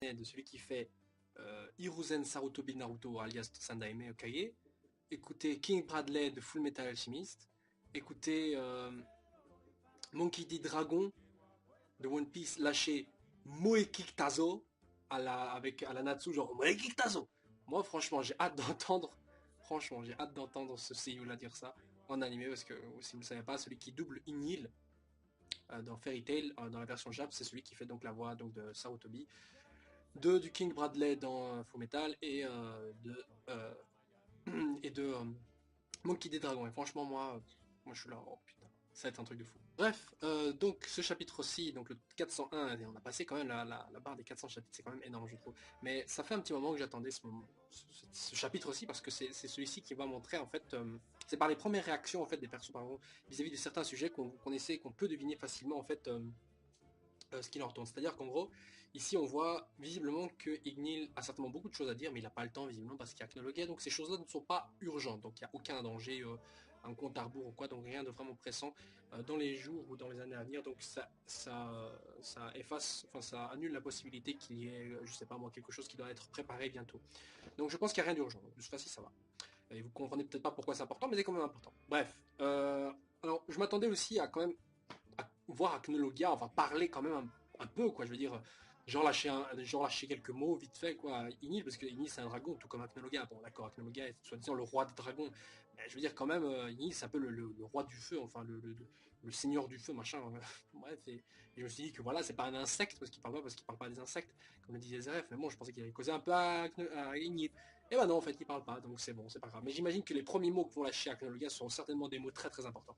de celui qui fait Hiruzen Sarutobi Naruto alias Sandaime Okage. Écoutez King Bradley de Full Metal Alchemist. Écoutez Monkey D. Dragon de One Piece lâcher Moeki Kitazo avec à la Natsu, genre Moeki Kitazo. Moi, franchement, j'ai hâte d'entendre. Franchement, j'ai hâte d'entendre ce seiyuu là dire ça en animé parce que si vous ne le savez pas, celui qui double Inil dans Fairy Tail, dans la version Jap, c'est celui qui fait donc la voix donc de Sarutobi, du King Bradley dans Full Metal euh, et de Monkey D. Dragon. Et franchement, moi je suis là, oh putain, ça va être un truc de fou. Bref, donc ce chapitre-ci, donc le 401, et on a passé quand même la barre des 400 chapitres, c'est quand même énorme, je trouve. Mais ça fait un petit moment que j'attendais ce chapitre-ci, parce que c'est celui-ci qui va montrer, en fait, c'est par les premières réactions, en fait, des persos, pardon, vis-à-vis de certains sujets qu'on peut deviner facilement, en fait, ce qui leur tourne. C'est-à-dire qu'en gros, ici on voit visiblement que Ignil a certainement beaucoup de choses à dire, mais il n'a pas le temps visiblement parce qu'il y a Knologia, donc ces choses-là ne sont pas urgentes, donc il n'y a aucun danger, un compte à rebours ou quoi, donc rien de vraiment pressant dans les jours ou dans les années à venir, donc ça efface, enfin ça annule la possibilité qu'il y ait, je sais pas moi, quelque chose qui doit être préparé bientôt. Donc je pense qu'il n'y a rien d'urgent, de toute façon ça va. Et vous comprenez peut-être pas pourquoi c'est important, mais c'est quand même important. Bref, alors je m'attendais aussi à quand même voir Acnologia, enfin parler quand même un peu, quoi, je veux dire, genre lâcher quelques mots vite fait, quoi, à Inil, parce que Inil c'est un dragon, tout comme Acnologia. Bon, d'accord, Acnologia est soi-disant le roi des dragons, mais je veux dire quand même, Inil c'est un peu le roi du feu, enfin le seigneur du feu, machin, bref, et je me suis dit que voilà, c'est pas un insecte, parce qu'il parle pas des insectes, comme le disait Zeref, mais bon, je pensais qu'il allait causer un peu à Inil. Et ben non, en fait, il parle pas, donc c'est bon, c'est pas grave. Mais j'imagine que les premiers mots que vont lâcher Acnologia seront certainement des mots très très importants.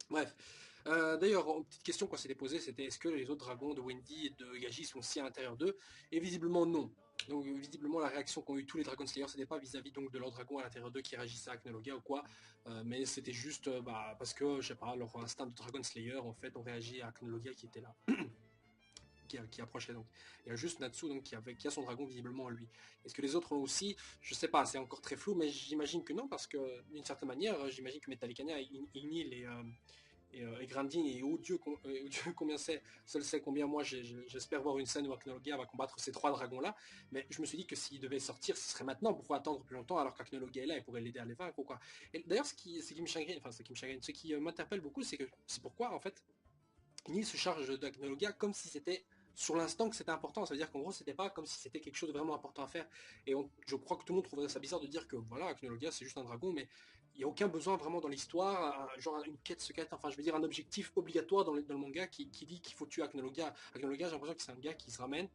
Bref. D'ailleurs, une petite question qu'on s'était posée, c'était est-ce que les autres dragons de Wendy et de Yaji sont aussi à l'intérieur d'eux? Et visiblement non. Donc visiblement la réaction qu'ont eu tous les Dragon Slayers, c'était pas vis-à-vis donc de leurs dragons à l'intérieur d'eux qui réagissaient à Knologia ou quoi, mais c'était juste parce que je sais pas, leur instinct de Dragon Slayer en fait ont réagi à Knologia qui était là. Qui approchait donc. Il y a juste Natsu donc qui a son dragon visiblement en lui. Est-ce que les autres ont aussi? Je sais pas, c'est encore très flou, mais j'imagine que non parce que d'une certaine manière, j'imagine que Metallicania, Inil et Grandin et oh Dieu, combien c'est, seul sait combien moi j'espère voir une scène où Aknologia va combattre ces trois dragons là, mais je me suis dit que s'il devait sortir ce serait maintenant, pourquoi attendre plus longtemps alors qu'Aknologia est là et pourrait l'aider à les vaincre ou quoi. Et d'ailleurs ce qui me chagrine, enfin ce qui m'interpelle beaucoup c'est pourquoi en fait Neil se charge d'Agnologia comme si c'était sur l'instant que c'était important. Ça veut dire qu'en gros, c'était pas comme si c'était quelque chose de vraiment important à faire. Et je crois que tout le monde trouverait ça bizarre de dire que voilà, Agnologia c'est juste un dragon, mais il n'y a aucun besoin vraiment dans l'histoire, genre une quête secrète, enfin je veux dire un objectif obligatoire dans le manga qui dit qu'il faut tuer Agnologia. Agnologia, j'ai l'impression que c'est un gars qui se ramène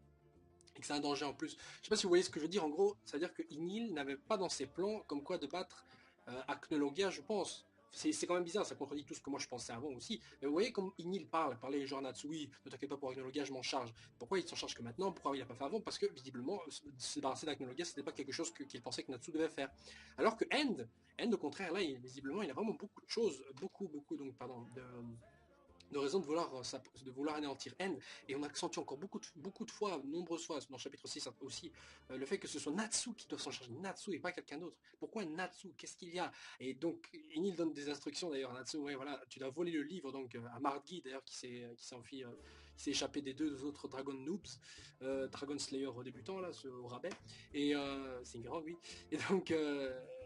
et que c'est un danger en plus. Je sais pas si vous voyez ce que je veux dire. En gros, ça veut dire que Inil n'avait pas dans ses plans comme quoi de battre Aknologia, je pense. C'est quand même bizarre, ça contredit tout ce que moi je pensais avant aussi. Mais vous voyez comme Inil parlait genre Natsui, ne t'inquiète pas pour Aknologia, je m'en charge. Pourquoi il s'en charge que maintenant? Pourquoi il n'a pas fait avant? Parce que visiblement, se débarrasser d'Aknologia, c'était pas quelque chose qu'il pensait que Natsu devait faire. Alors que End au contraire, là, visiblement, il a vraiment beaucoup de choses, beaucoup, donc, pardon, de raison de vouloir anéantir N. Et on a senti encore beaucoup de fois, nombreuses fois, dans le chapitre 6 aussi, le fait que ce soit Natsu qui doit s'en charger, Natsu et pas quelqu'un d'autre. Pourquoi Natsu? Qu'est-ce qu'il y a? Et donc, Enil donne des instructions d'ailleurs à Natsu, ouais, voilà, tu dois voler le livre donc à Margi d'ailleurs qui s'est enfui, qui s'est échappé des deux autres Dragon Noobs, Dragon Slayer débutant là, au rabais. Et c'est une grande, oui. Et donc,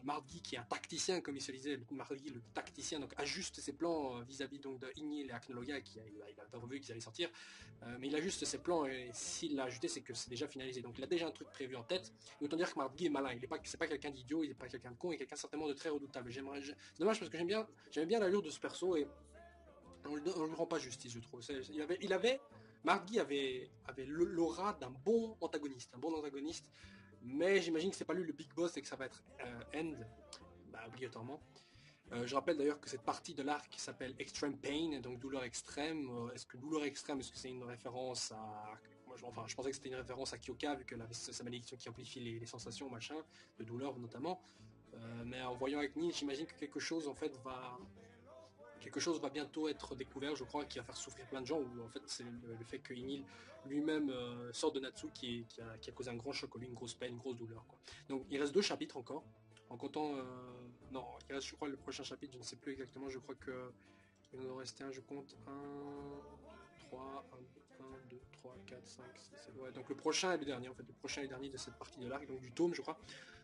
Margi qui est un tacticien, comme il se disait, Margi le tacticien, donc ajuste ses plans vis-à-vis donc de Ignil et Aknologia, il a pas revu qu'ils allaient sortir, mais il ajuste ses plans et s'il l'a ajouté, c'est que c'est déjà finalisé. Donc il a déjà un truc prévu en tête. Et autant dire que Margi est malin. C'est pas quelqu'un d'idiot, il est pas quelqu'un de con, il est quelqu'un certainement de très redoutable. C'est dommage parce que j'aime bien l'allure de ce perso et on lui rend pas justice, je trouve. Margi avait l'aura d'un bon antagoniste, mais j'imagine que c'est pas lui le big boss et que ça va être End, bah, obligatoirement. Je rappelle d'ailleurs que cette partie de l'arc s'appelle Extreme Pain, donc douleur extrême. Est-ce que douleur extrême, est-ce que c'est une référence à... Enfin, je pensais que c'était une référence à Kyoka, vu qu'elle avait sa malédiction qui amplifie les sensations, machin, de douleur notamment. Mais en voyant avec Neil, j'imagine que quelque chose va bientôt être découvert, je crois, qui va faire souffrir plein de gens, ou en fait c'est le fait que Inil lui-même sort de Natsu qui a causé un grand choc, une grosse peine, une grosse douleur, quoi. Donc il reste deux chapitres encore, en comptant... non, il reste je crois le prochain chapitre, je ne sais plus exactement, je crois que il nous en restait un, je compte, 1, 3, 1, 2, 3, 4, 5, 6, 7, ouais. Donc le prochain est le dernier, en fait. Le prochain est le dernier de cette partie de l'arc, donc du tome, je crois.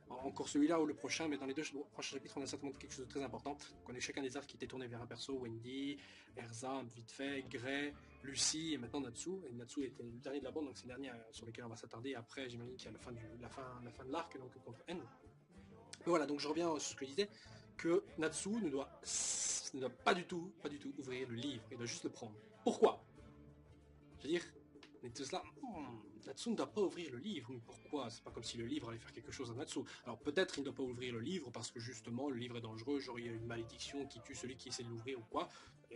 Encore celui-là ou le prochain, mais dans les deux prochains chapitres, on a certainement quelque chose de très important. Donc on est chacun des arcs qui étaient tournés vers un perso, Wendy, Erza, vite fait, Gray, Lucie et maintenant Natsu. Et Natsu était le dernier de la bande, donc c'est le dernier sur lequel on va s'attarder. Après, j'imagine qu'il y a la fin de l'arc, donc contre N. Mais voilà, donc je reviens sur ce que je disais, que Natsu ne doit pas du tout ouvrir le livre, il doit juste le prendre. Pourquoi? Je veux dire, on est tous là, Natsu ne doit pas ouvrir le livre, mais pourquoi? C'est pas comme si le livre allait faire quelque chose à Natsu. Alors peut-être il ne doit pas ouvrir le livre parce que justement le livre est dangereux, genre il y a une malédiction qui tue celui qui essaie de l'ouvrir ou quoi,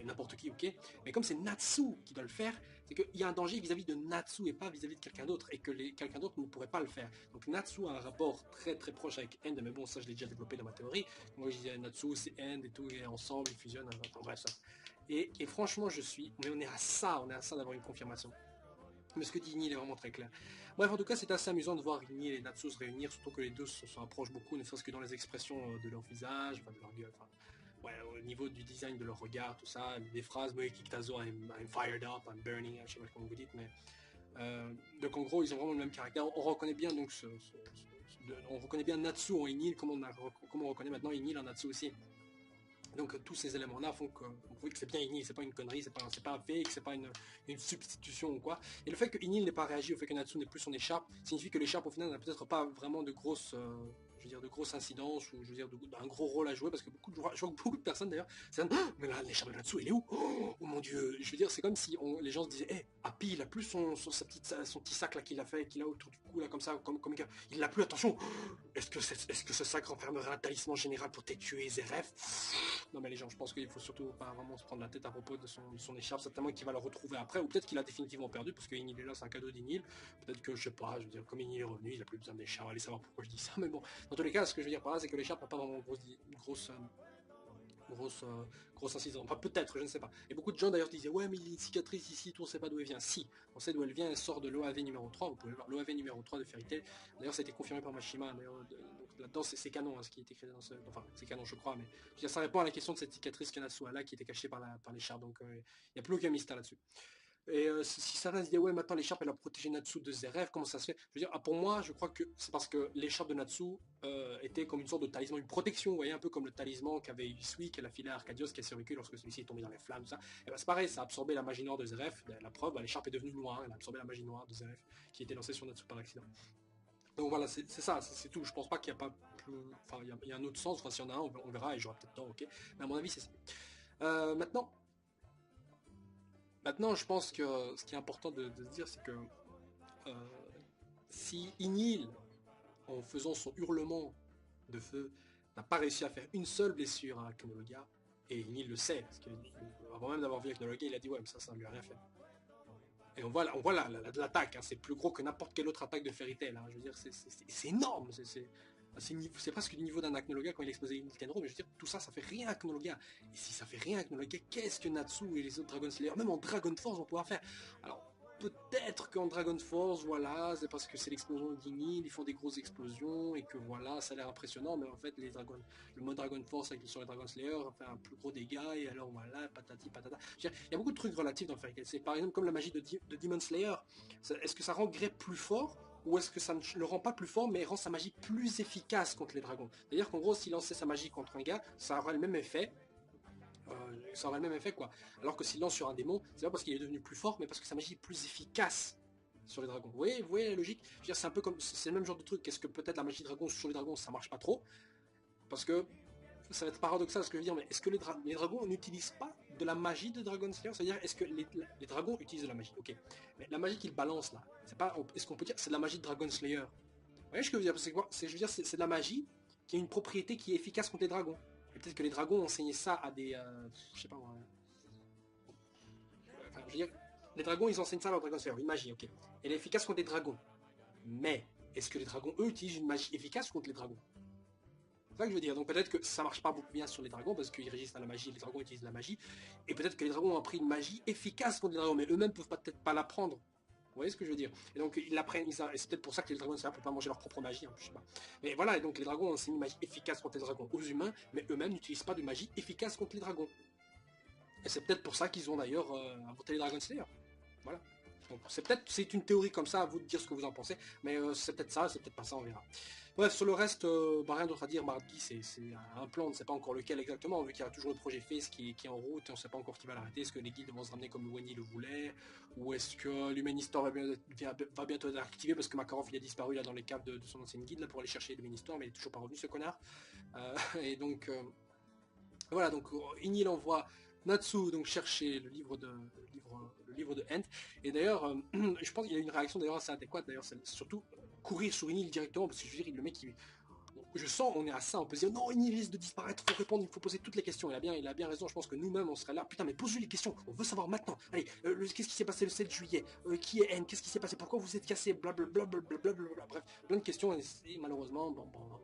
n'importe qui, ok. Mais comme c'est Natsu qui doit le faire, c'est qu'il y a un danger vis-à-vis de Natsu et pas vis-à-vis de quelqu'un d'autre, et que quelqu'un d'autre ne pourrait pas le faire. Donc Natsu a un rapport très très proche avec End, mais bon, ça je l'ai déjà développé dans ma théorie. Moi je disais Natsu c'est End et tout, et ensemble ils fusionnent, enfin bref ça. Et franchement mais on est à ça d'avoir une confirmation. Mais ce que dit Inil est vraiment très clair. Bref, en tout cas, c'est assez amusant de voir Inil et Natsu se réunir, surtout que les deux se rapprochent beaucoup, ne serait-ce que dans les expressions de leur visage, enfin de leur gueule, enfin, ouais, au niveau du design de leur regard, tout ça, des phrases, mais Kiktazo, I'm fired up, I'm burning, je sais pas comment vous dites, mais... donc en gros, ils ont vraiment le même caractère. On reconnaît bien donc on reconnaît bien Natsu en Inil, comme on reconnaît maintenant Inil en Natsu aussi. Donc tous ces éléments-là font qu'on prouve que c'est bien Inil, c'est pas une connerie, c'est pas un fake, c'est pas une substitution ou quoi. Et le fait que Inil n'ait pas réagi au fait que Natsu n'ait plus son écharpe, signifie que l'écharpe au final n'a peut-être pas vraiment de grosse, je veux dire, de grosse incidence, ou je veux dire, d'un gros rôle à jouer, parce que je vois que beaucoup de personnes d'ailleurs, c'est mais là, l'écharpe de Natsu, elle est où? Oh mon dieu, je veux dire, c'est comme si les gens se disaient, hé, Happy, il a plus son petit sac là qu'il a fait, qu'il a autour du cou là, comme ça, comme il l'a plus, attention, est-ce que ce sac renfermerait un talisman général pour tuer Zeref? Non mais les gens, je pense qu'il faut surtout pas vraiment se prendre la tête à propos de son écharpe, certainement qu'il va le retrouver après, ou peut-être qu'il a définitivement perdu, parce que Inil est là, c'est un cadeau d'Inil, peut-être que, je sais pas, je veux dire, comme Inil est revenu, il a plus besoin d'écharpe, allez savoir pourquoi je dis ça, mais bon, dans tous les cas, ce que je veux dire par là, c'est que l'écharpe n'a pas vraiment grosse incidence. Enfin, peut-être, je ne sais pas. Et beaucoup de gens d'ailleurs disaient, ouais, mais il y a une cicatrice ici, tout, on ne sait pas d'où elle vient. Si, on sait d'où elle vient, elle sort de l'OAV numéro 3. Vous pouvez voir l'OAV numéro 3 de Fairy Tail. D'ailleurs, ça a été confirmé par Mashima. Donc là-dedans, c'est canon, hein, ce qui est écrit dans ce. Enfin, c'est canon, je crois, mais je veux dire, ça répond à la question de cette cicatrice qu'il y a là qui était cachée par l'écharpe. Donc, il n'y a plus aucun mystère là-dessus. Et si certains se disaient, ouais, maintenant l'écharpe elle a protégé Natsu de Zeref, comment ça se fait? Je veux dire, pour moi, je crois que c'est parce que l'écharpe de Natsu était comme une sorte de talisman, une protection, vous voyez, un peu comme le talisman qu'avait Yusui, qu'elle a filé à Arcadios, qui a survécu lorsque celui-ci est tombé dans les flammes, tout ça. Et ben c'est pareil, ça a absorbé la magie noire de Zeref. La preuve, l'écharpe est devenue noire, elle a absorbé la magie noire de Zeref, qui était lancée sur Natsu par accident. Donc voilà, c'est ça, c'est tout. Je pense pas qu'il n'y a pas plus. Enfin, il y a un autre sens, enfin, s'il y en a un, on verra, et j'aurai peut-être tort, ok. Mais à mon avis, c'est ça. Maintenant. Maintenant, je pense que ce qui est important de se dire, c'est que si Inil, en faisant son hurlement de feu, n'a pas réussi à faire une seule blessure à Aknologia, et Inil le sait, parce qu'avant même d'avoir vu Aknologia, il a dit ouais, mais ça ne lui a rien fait. Et on voit l'attaque, hein, c'est plus gros que n'importe quelle autre attaque de Fairy Tail, hein, je veux dire, c'est énorme, c'est presque du niveau d'un Aknologia quand il explosait une Tenro, mais je veux dire, tout ça, ça fait rien à Aknologia. Et si ça fait rien à Aknologia, qu'est-ce que Natsu et les autres Dragon Slayer, même en Dragon Force, vont pouvoir faire? Alors, peut-être qu'en Dragon Force, voilà, c'est parce que c'est l'explosion d'Inil, ils font des grosses explosions, et que voilà, ça a l'air impressionnant, mais en fait, le mode Dragon Force sur les Dragon Slayer fait un plus gros dégât, et alors voilà, patati patata. Il y a beaucoup de trucs relatifs dans Fairy Tail. C'est par exemple comme la magie de Demon Slayer, est-ce que ça rend Grey plus fort? Ou est-ce que ça ne le rend pas plus fort, mais rend sa magie plus efficace contre les dragons? C'est-à-dire qu'en gros, s'il lançait sa magie contre un gars, ça aurait le même effet. Ça aurait le même effet, quoi. Alors que s'il lance sur un démon, c'est pas parce qu'il est devenu plus fort, mais parce que sa magie est plus efficace sur les dragons. Vous voyez la logique? Je veux dire, c'est un peu comme, c'est le même genre de truc. Est-ce que peut-être la magie dragon sur les dragons, ça marche pas trop? Parce que ça va être paradoxal ce que je veux dire, mais est-ce que les dragons n'utilisent pas de la magie de Dragon Slayer? C'est-à-dire, est-ce que les dragons utilisent de la magie? Ok. Mais la magie qu'ils balancent là, c'est pas, est-ce qu'on peut dire que c'est de la magie de Dragon Slayer? Vous voyez ce que je veux dire? C'est quoi? Je veux dire, c'est de la magie qui a une propriété qui est efficace contre les dragons. Et peut-être que les dragons ont enseigné ça à des. Je sais pas moi. Enfin, je veux dire, les dragons ils enseignent ça à leur Dragon Slayer, une magie, ok. Elle est efficace contre les dragons. Mais, est-ce que les dragons, eux, utilisent une magie efficace contre les dragons? C'est ça que je veux dire. Donc peut-être que ça marche pas beaucoup bien sur les dragons parce qu'ils résistent à la magie, les dragons utilisent la magie. Et peut-être que les dragons ont appris une magie efficace contre les dragons, mais eux-mêmes peuvent peut-être pas l'apprendre. Vous voyez ce que je veux dire? Et donc ils l'apprennent, et c'est peut-être pour ça que les dragons ne peuvent pas manger leur propre magie, hein, je sais pas. Mais voilà, et donc les dragons ont enseigné une magie efficace contre les dragons aux humains, mais eux-mêmes n'utilisent pas de magie efficace contre les dragons. Et c'est peut-être pour ça qu'ils ont d'ailleurs inventé les Dragon Slayer. Voilà. Donc c'est une théorie comme ça, à vous de dire ce que vous en pensez, mais c'est peut-être ça, c'est peut-être pas ça, on verra. Bref, sur le reste, rien d'autre à dire. Mardi, c'est un plan, on ne sait pas encore lequel exactement, vu qu'il y a toujours le projet FaZe qui est en route, et on ne sait pas encore qui va l'arrêter. Est-ce que les guildes vont se ramener comme Wendy le voulait, ou est-ce que l'Humanistor va bientôt être activé, parce que Makarov il a disparu là dans les caves de son ancienne guilde là, pour aller chercher l'Humanistor, mais il est toujours pas revenu, ce connard. Et donc voilà, donc Inil envoie Natsu donc chercher le livre de Ent. Et d'ailleurs, je pense qu'il y a une réaction d'ailleurs assez adéquate. D'ailleurs, c'est surtout courir sur Inil directement, parce que je veux dire, le mec, je sens, on est à ça, on peut se dire non, Inil risque de disparaître, il faut répondre, il faut poser toutes les questions. Il a bien raison. Je pense que nous-mêmes, on serait là. Putain, mais pose-lui les questions. On veut savoir maintenant. Allez, qu'est-ce qui s'est passé le 7 juillet Qui est Ent? Qu'est-ce qui s'est passé? Pourquoi vous êtes cassé? Blablabla. Bref, plein de questions. Et malheureusement,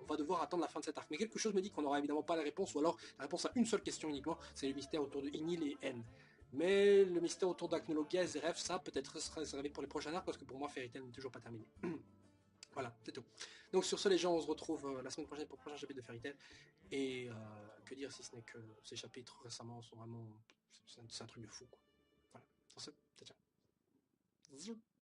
on va devoir attendre la fin de cet arc. Mais quelque chose me dit qu'on n'aura évidemment pas la réponse, ou alors la réponse à une seule question uniquement. C'est le mystère autour de Inil et End. Mais le mystère autour d'Acnologia et Zeref, ça peut-être sera réservé pour les prochains arcs, parce que pour moi, Fairy Tail n'est toujours pas terminé. Voilà, c'est tout. Donc sur ce, les gens, on se retrouve la semaine prochaine pour le prochain chapitre de Fairy Tail. Et que dire si ce n'est que ces chapitres récemment sont vraiment... C'est un truc de fou, quoi. Voilà. Sur ce, ciao, ciao.